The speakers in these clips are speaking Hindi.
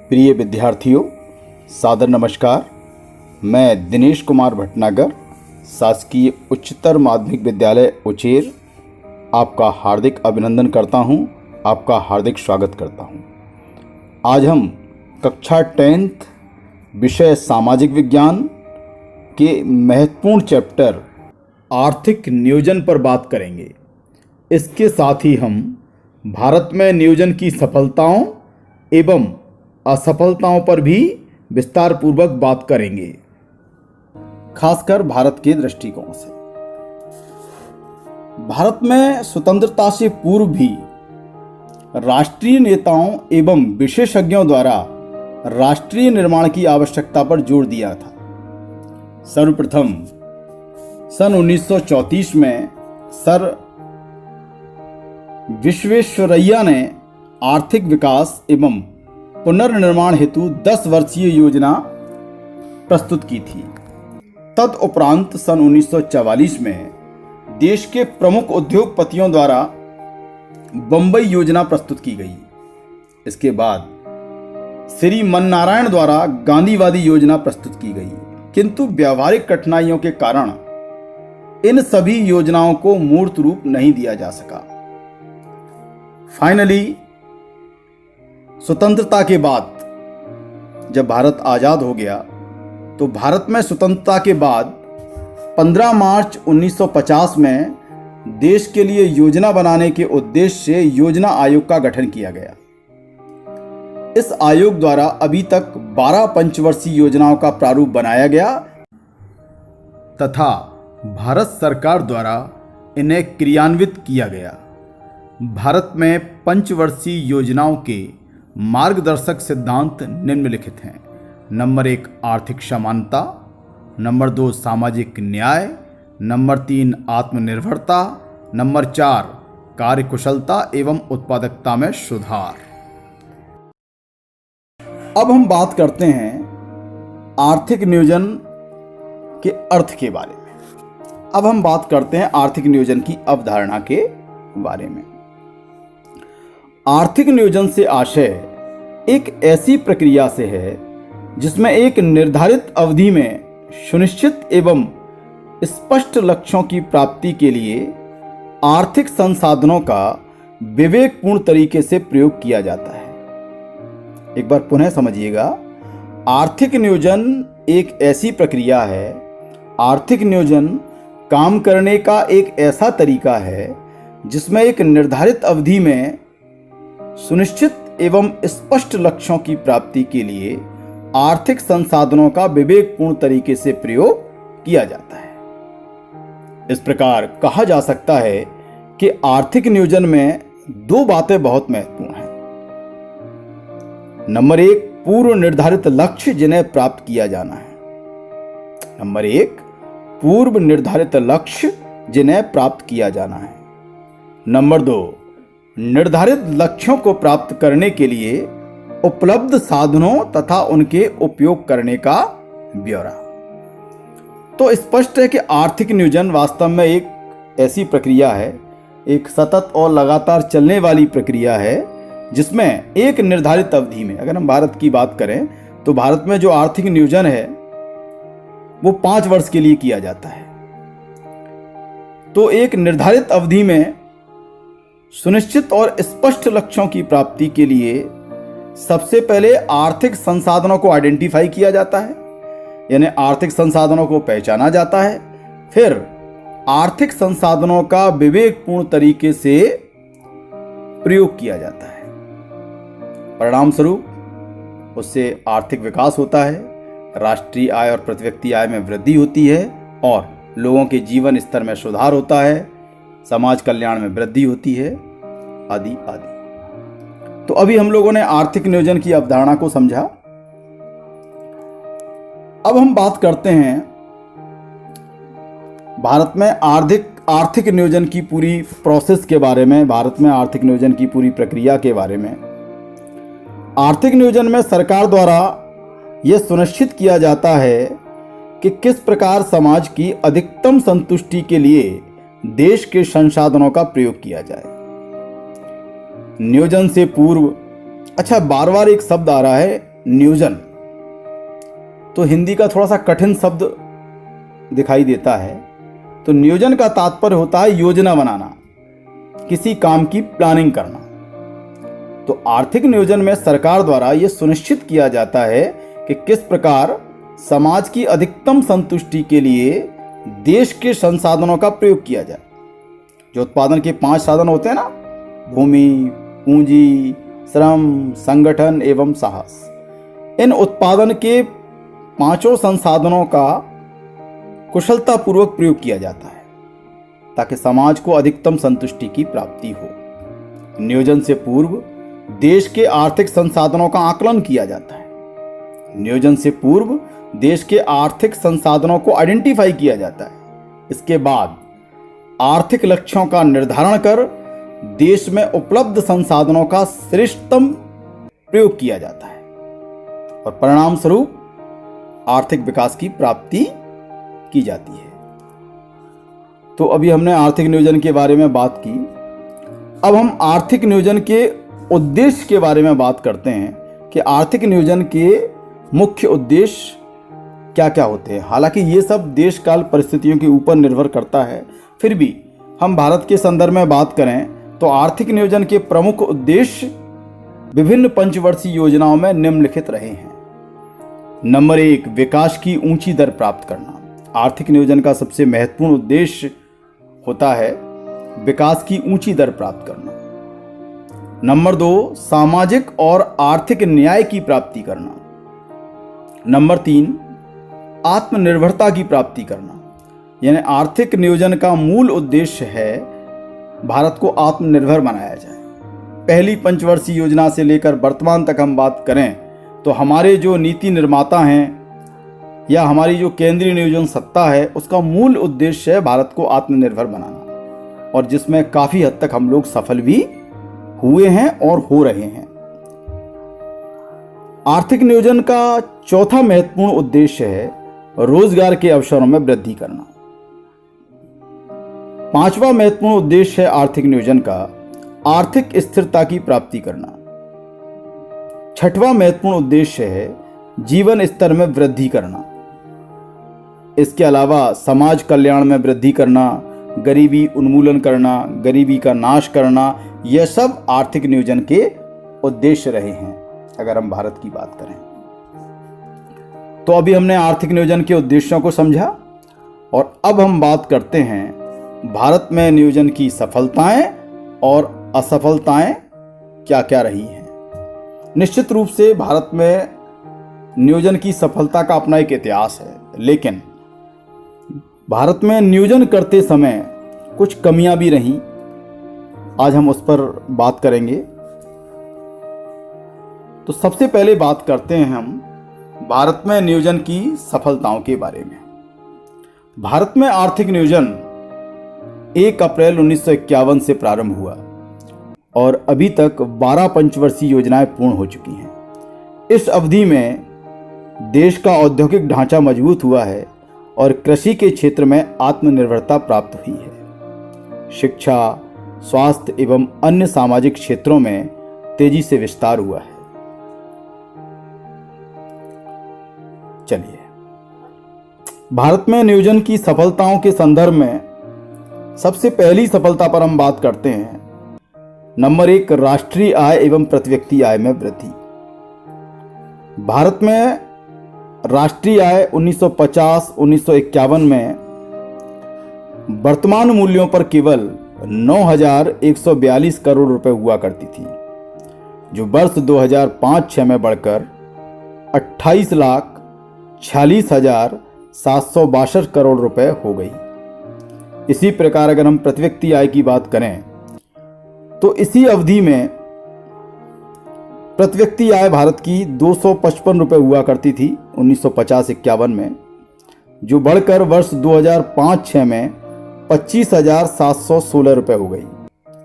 प्रिय विद्यार्थियों, सादर नमस्कार। मैं दिनेश कुमार भटनागर, शासकीय उच्चतर माध्यमिक विद्यालय उचेर आपका हार्दिक अभिनंदन करता हूं, आपका हार्दिक स्वागत करता हूं। आज हम कक्षा 10th विषय सामाजिक विज्ञान के महत्वपूर्ण चैप्टर आर्थिक नियोजन पर बात करेंगे। इसके साथ ही हम भारत में नियोजन की सफलताओं एवं असफलताओं पर भी विस्तार पूर्वक बात करेंगे, खासकर भारत के दृष्टिकोण से। भारत में स्वतंत्रता से पूर्व भी राष्ट्रीय नेताओं एवं विशेषज्ञों द्वारा राष्ट्रीय निर्माण की आवश्यकता पर जोर दिया था। सर्वप्रथम सन 1934 में सर विश्वेश्वरैया ने आर्थिक विकास एवं पुनर्निर्माण हेतु 10 वर्षीय योजना प्रस्तुत की थी। तदुपरांत सन 1944 में देश के प्रमुख उद्योगपतियों द्वारा बंबई योजना प्रस्तुत की गई। इसके बाद श्री मननारायण द्वारा गांधीवादी योजना प्रस्तुत की गई, किंतु व्यावहारिक कठिनाइयों के कारण इन सभी योजनाओं को मूर्त रूप नहीं दिया जा सका। फाइनली स्वतंत्रता के बाद जब भारत आज़ाद हो गया, तो भारत में स्वतंत्रता के बाद 15 मार्च 1950 में देश के लिए योजना बनाने के उद्देश्य से योजना आयोग का गठन किया गया। इस आयोग द्वारा अभी तक 12 पंचवर्षीय योजनाओं का प्रारूप बनाया गया तथा भारत सरकार द्वारा इन्हें क्रियान्वित किया गया। भारत में पंचवर्षीय योजनाओं के मार्गदर्शक सिद्धांत निम्नलिखित हैं। नंबर 1 आर्थिक समानता, नंबर 2 सामाजिक न्याय, नंबर 3 आत्मनिर्भरता, नंबर 4 कार्यकुशलता एवं उत्पादकता में सुधार। अब हम बात करते हैं आर्थिक नियोजन के अर्थ के बारे में। अब हम बात करते हैं आर्थिक नियोजन की अवधारणा के बारे में। आर्थिक नियोजन से आशय एक ऐसी प्रक्रिया से है जिसमें एक निर्धारित अवधि में सुनिश्चित एवं स्पष्ट लक्ष्यों की प्राप्ति के लिए आर्थिक संसाधनों का विवेकपूर्ण तरीके से प्रयोग किया जाता है। एक बार पुनः समझिएगा, आर्थिक नियोजन एक ऐसी प्रक्रिया है, आर्थिक नियोजन काम करने का एक ऐसा तरीका है जिसमें एक निर्धारित अवधि में सुनिश्चित एवं स्पष्ट लक्ष्यों की प्राप्ति के लिए आर्थिक संसाधनों का विवेकपूर्ण तरीके से प्रयोग किया जाता है। इस प्रकार कहा जा सकता है कि आर्थिक नियोजन में 2 बातें बहुत महत्वपूर्ण हैं। नंबर 1 पूर्व निर्धारित लक्ष्य जिन्हें प्राप्त किया जाना है। नंबर 1 पूर्व निर्धारित लक्ष्य जिन्हें प्राप्त किया जाना है। नंबर 2 निर्धारित लक्ष्यों को प्राप्त करने के लिए उपलब्ध साधनों तथा उनके उपयोग करने का ब्यौरा। तो स्पष्ट है कि आर्थिक नियोजन वास्तव में एक ऐसी प्रक्रिया है, एक सतत और लगातार चलने वाली प्रक्रिया है, जिसमें एक निर्धारित अवधि में, अगर हम भारत की बात करें तो भारत में जो आर्थिक नियोजन है वो 5 वर्ष के लिए किया जाता है। तो एक निर्धारित अवधि में सुनिश्चित और स्पष्ट लक्ष्यों की प्राप्ति के लिए सबसे पहले आर्थिक संसाधनों को आइडेंटिफाई किया जाता है, यानी आर्थिक संसाधनों को पहचाना जाता है। फिर आर्थिक संसाधनों का विवेकपूर्ण तरीके से प्रयोग किया जाता है। परिणाम स्वरूप उससे आर्थिक विकास होता है, राष्ट्रीय आय और प्रति व्यक्ति आय में वृद्धि होती है और लोगों के जीवन स्तर में सुधार होता है, समाज कल्याण में वृद्धि होती है, आदि आदि। तो अभी हम लोगों ने आर्थिक नियोजन की अवधारणा को समझा। अब हम बात करते हैं भारत में आर्थिक नियोजन की पूरी प्रोसेस के बारे में, भारत में आर्थिक नियोजन की पूरी प्रक्रिया के बारे में। आर्थिक नियोजन में सरकार द्वारा यह सुनिश्चित किया जाता है कि किस प्रकार समाज की अधिकतम संतुष्टि के लिए देश के संसाधनों का प्रयोग किया जाए। नियोजन से पूर्व, अच्छा बार बार एक शब्द आ रहा है नियोजन तो हिंदी का थोड़ा सा कठिन शब्द दिखाई देता है। तो नियोजन का तात्पर्य होता है योजना बनाना, किसी काम की प्लानिंग करना। तो आर्थिक नियोजन में सरकार द्वारा यह सुनिश्चित किया जाता है कि किस प्रकार समाज की अधिकतम संतुष्टि के लिए देश के संसाधनों का प्रयोग किया जाए। जो उत्पादन के 5 साधन होते हैं ना, भूमि, पूंजी, श्रम, संगठन एवं साहस, इन उत्पादन के 5 संसाधनों का कुशलतापूर्वक प्रयोग किया जाता है ताकि समाज को अधिकतम संतुष्टि की प्राप्ति हो। नियोजन से पूर्व देश के आर्थिक संसाधनों का आकलन किया जाता है। नियोजन से पूर्व देश के आर्थिक संसाधनों को आइडेंटिफाई किया जाता है। इसके बाद आर्थिक लक्ष्यों का निर्धारण कर देश में उपलब्ध संसाधनों का श्रेष्ठतम प्रयोग किया जाता है और परिणाम स्वरूप आर्थिक विकास की प्राप्ति की जाती है। तो अभी हमने आर्थिक नियोजन के बारे में बात की। अब हम आर्थिक नियोजन के उद्देश्य के बारे में बात करते हैं कि आर्थिक नियोजन के मुख्य उद्देश्य क्या क्या होते हैं। हालांकि ये सब देश काल परिस्थितियों के ऊपर निर्भर करता है, फिर भी हम भारत के संदर्भ में बात करें तो आर्थिक नियोजन के प्रमुख उद्देश्य विभिन्न पंचवर्षीय योजनाओं में निम्नलिखित रहे हैं। नंबर 1, विकास की ऊंची दर प्राप्त करना। आर्थिक नियोजन का सबसे महत्वपूर्ण उद्देश्य होता है विकास की ऊंची दर प्राप्त करना। नंबर 2, सामाजिक और आर्थिक न्याय की प्राप्ति करना। नंबर 3, आत्मनिर्भरता की प्राप्ति करना। यानी आर्थिक नियोजन का मूल उद्देश्य है भारत को आत्मनिर्भर बनाया जाए। पहली पंचवर्षीय योजना से लेकर वर्तमान तक हम बात करें तो हमारे जो नीति निर्माता हैं या हमारी जो केंद्रीय नियोजन सत्ता है, उसका मूल उद्देश्य है भारत को आत्मनिर्भर बनाना, और जिसमें काफ़ी हद तक हम लोग सफल भी हुए हैं और हो रहे हैं। आर्थिक नियोजन का चौथा महत्वपूर्ण उद्देश्य है रोजगार के अवसरों में वृद्धि करना। पांचवा महत्वपूर्ण उद्देश्य है आर्थिक नियोजन का आर्थिक स्थिरता की प्राप्ति करना। छठवां महत्वपूर्ण उद्देश्य है जीवन स्तर में वृद्धि करना। इसके अलावा समाज कल्याण में वृद्धि करना, गरीबी उन्मूलन करना, गरीबी का नाश करना, यह सब आर्थिक नियोजन के उद्देश्य रहे हैं अगर हम भारत की बात करें। तो अभी हमने आर्थिक नियोजन के उद्देश्यों को समझा और अब हम बात करते हैं भारत में नियोजन की सफलताएं और असफलताएं क्या क्या रही हैं। निश्चित रूप से भारत में नियोजन की सफलता का अपना एक इतिहास है, लेकिन भारत में नियोजन करते समय कुछ कमियां भी रहीं। आज हम उस पर बात करेंगे। तो सबसे पहले बात करते हैं हम भारत में नियोजन की सफलताओं के बारे में। भारत में आर्थिक नियोजन 1 अप्रैल 1951 से प्रारंभ हुआ और अभी तक 12 पंचवर्षीय योजनाएं पूर्ण हो चुकी हैं। इस अवधि में देश का औद्योगिक ढांचा मजबूत हुआ है और कृषि के क्षेत्र में आत्मनिर्भरता प्राप्त हुई है। शिक्षा, स्वास्थ्य एवं अन्य सामाजिक क्षेत्रों में तेजी से विस्तार हुआ है। चलिए, भारत में नियोजन की सफलताओं के संदर्भ में सबसे पहली सफलता पर हम बात करते हैं। नंबर 1, राष्ट्रीय आय एवं प्रति व्यक्ति आय में वृद्धि। भारत में राष्ट्रीय आय 1950-1951 में वर्तमान मूल्यों पर केवल 9,142 करोड़ रुपए हुआ करती थी, जो वर्ष 2005-06 में बढ़कर 28,46,762 करोड़ रुपए हो गई। इसी प्रकार अगर हम प्रति व्यक्ति आय की बात करें तो इसी अवधि में प्रति व्यक्ति आय भारत की 255 रुपये हुआ करती थी 1950-51 में, जो बढ़कर वर्ष 2005-06 में 25,716 रुपये हो गई।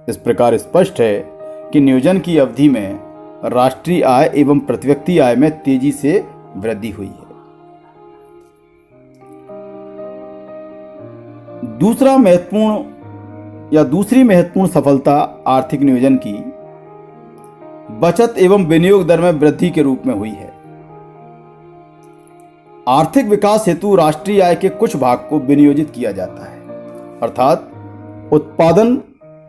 इस प्रकार स्पष्ट है कि नियोजन की अवधि में राष्ट्रीय आय एवं प्रति व्यक्ति आय में तेजी से वृद्धि हुई है। दूसरी महत्वपूर्ण सफलता आर्थिक नियोजन की बचत एवं विनियोग दर में वृद्धि के रूप में हुई है। आर्थिक विकास हेतु राष्ट्रीय आय के कुछ भाग को विनियोजित किया जाता है, अर्थात उत्पादन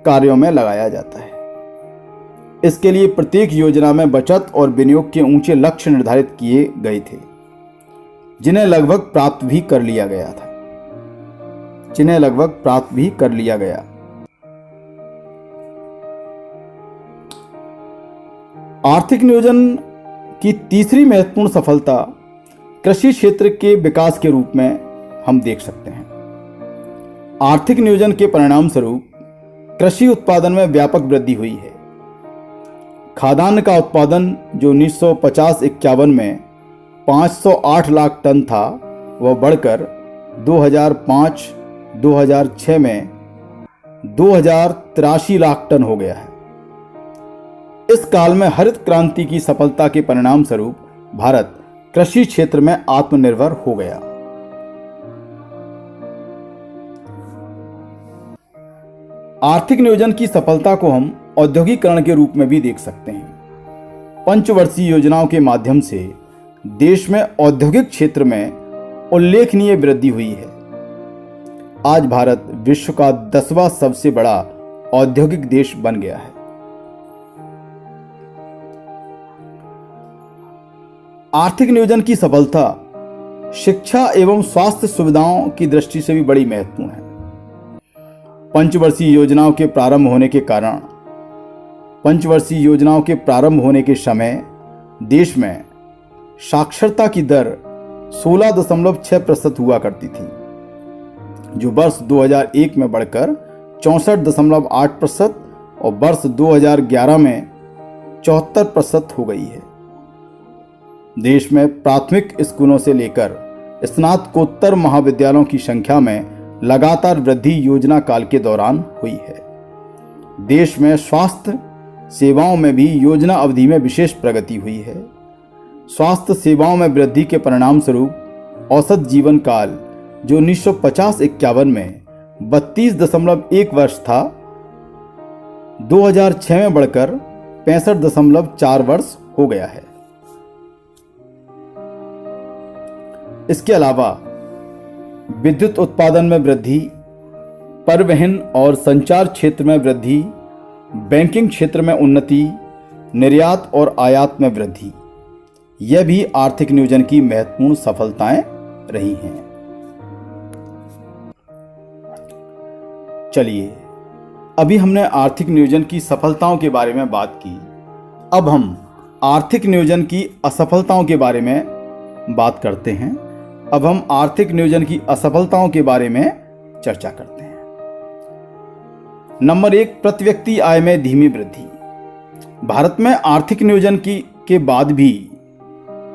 कार्यों में लगाया जाता है। इसके लिए प्रत्येक योजना में बचत और विनियोग के ऊंचे लक्ष्य निर्धारित किए गए थे, जिन्हें लगभग प्राप्त भी कर लिया गया। आर्थिक नियोजन की तीसरी महत्वपूर्ण सफलता कृषि क्षेत्र के विकास के रूप में हम देख सकते हैं। आर्थिक नियोजन के परिणाम स्वरूप कृषि उत्पादन में व्यापक वृद्धि हुई है। खाद्यान्न का उत्पादन जो 1950-51 में 508 लाख टन था, वह बढ़कर 2005-2006 में 2083 लाख टन हो गया है। इस काल में हरित क्रांति की सफलता के परिणाम स्वरूप भारत कृषि क्षेत्र में आत्मनिर्भर हो गया। आर्थिक नियोजन की सफलता को हम औद्योगिकरण के रूप में भी देख सकते हैं। पंचवर्षीय योजनाओं के माध्यम से देश में औद्योगिक क्षेत्र में उल्लेखनीय वृद्धि हुई है। आज भारत विश्व का 10वां सबसे बड़ा औद्योगिक देश बन गया है। आर्थिक नियोजन की सफलता शिक्षा एवं स्वास्थ्य सुविधाओं की दृष्टि से भी बड़ी महत्वपूर्ण है। पंचवर्षीय योजनाओं के प्रारंभ होने के समय देश में साक्षरता की दर 16.6% हुआ करती थी, जो वर्ष 2001 में बढ़कर 64.8% और वर्ष 2011 में 74% हो गई है। देश में प्राथमिक स्कूलों से लेकर स्नातकोत्तर महाविद्यालयों की संख्या में लगातार वृद्धि योजना काल के दौरान हुई है। देश में स्वास्थ्य सेवाओं में भी योजना अवधि में विशेष प्रगति हुई है। स्वास्थ्य सेवाओं में वृद्धि के परिणाम स्वरूप औसत जीवन काल जो 1950-51 में 32.1 वर्ष था, 2006 में बढ़कर 65.4 वर्ष हो गया है। इसके अलावा विद्युत उत्पादन में वृद्धि, परिवहन और संचार क्षेत्र में वृद्धि, बैंकिंग क्षेत्र में उन्नति, निर्यात और आयात में वृद्धि, यह भी आर्थिक नियोजन की महत्वपूर्ण सफलताएं रही हैं। चलिए, अभी हमने आर्थिक नियोजन की सफलताओं के बारे में बात की। अब हम आर्थिक नियोजन की असफलताओं के बारे में बात करते हैं। अब हम आर्थिक नियोजन की असफलताओं के बारे में चर्चा करते हैं। नंबर 1, प्रति व्यक्ति आय में धीमी वृद्धि। भारत में आर्थिक नियोजन के बाद भी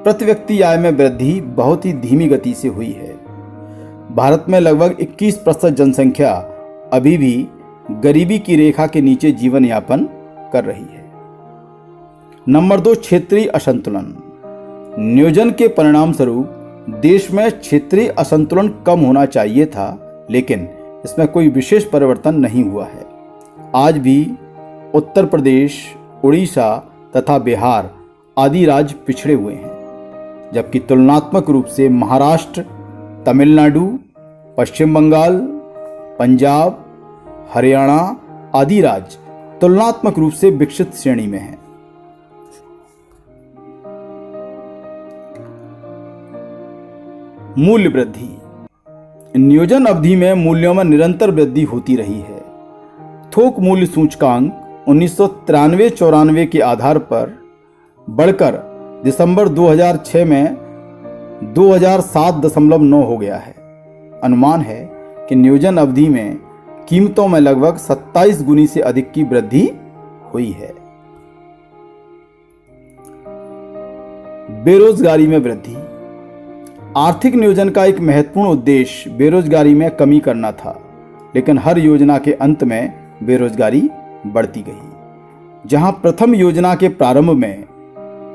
प्रति व्यक्ति आय में वृद्धि बहुत ही धीमी गति से हुई है। भारत में लगभग 21% जनसंख्या अभी भी गरीबी की रेखा के नीचे जीवन यापन कर रही है। नंबर 2, क्षेत्रीय असंतुलन। नियोजन के परिणाम स्वरूप देश में क्षेत्रीय असंतुलन कम होना चाहिए था, लेकिन इसमें कोई विशेष परिवर्तन नहीं हुआ है। आज भी उत्तर प्रदेश, उड़ीसा तथा बिहार आदि राज्य पिछड़े हुए हैं, जबकि तुलनात्मक रूप से महाराष्ट्र, तमिलनाडु, पश्चिम बंगाल, पंजाब, हरियाणा आदि राज्य तुलनात्मक रूप से विकसित श्रेणी में हैं। मूल्य वृद्धि। नियोजन अवधि में मूल्यों में निरंतर वृद्धि होती रही है। थोक मूल्य सूचकांक 1993-94 के आधार पर बढ़कर दिसंबर 2006 में 2007.9 हो गया है। अनुमान है कि नियोजन अवधि में कीमतों में लगभग 27 गुनी से अधिक की वृद्धि हुई है। बेरोजगारी में वृद्धि। आर्थिक नियोजन का एक महत्वपूर्ण उद्देश्य बेरोजगारी में कमी करना था, लेकिन हर योजना के अंत में बेरोजगारी बढ़ती गई। जहां प्रथम योजना के प्रारंभ में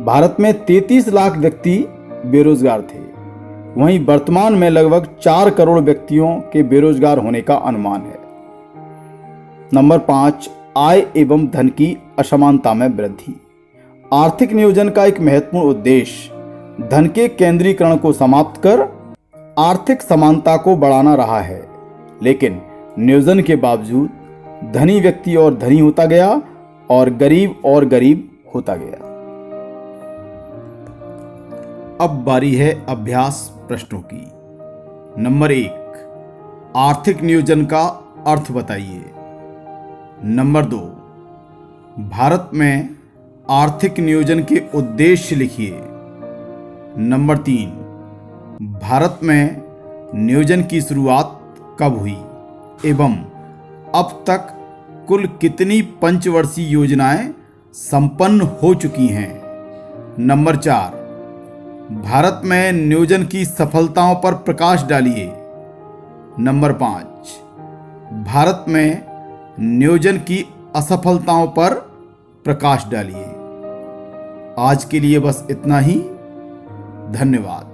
भारत में 33 लाख व्यक्ति बेरोजगार थे, वहीं वर्तमान में लगभग 4 करोड़ व्यक्तियों के बेरोजगार होने का अनुमान है। नंबर 5, आय एवं धन की असमानता में वृद्धि। आर्थिक नियोजन का एक महत्वपूर्ण उद्देश्य धन के केंद्रीकरण को समाप्त कर आर्थिक समानता को बढ़ाना रहा है, लेकिन नियोजन के बावजूद धनी व्यक्ति और धनी होता गया और गरीब होता गया। अब बारी है अभ्यास प्रश्नों की। नंबर 1, आर्थिक नियोजन का अर्थ बताइए। नंबर 2, भारत में आर्थिक नियोजन के उद्देश्य लिखिए। नंबर 3, भारत में नियोजन की शुरुआत कब हुई एवं अब तक कुल कितनी पंचवर्षीय योजनाएं संपन्न हो चुकी हैं। नंबर 4, भारत में नियोजन की सफलताओं पर प्रकाश डालिए। नंबर 5, भारत में नियोजन की असफलताओं पर प्रकाश डालिए। आज के लिए बस इतना ही। धन्यवाद।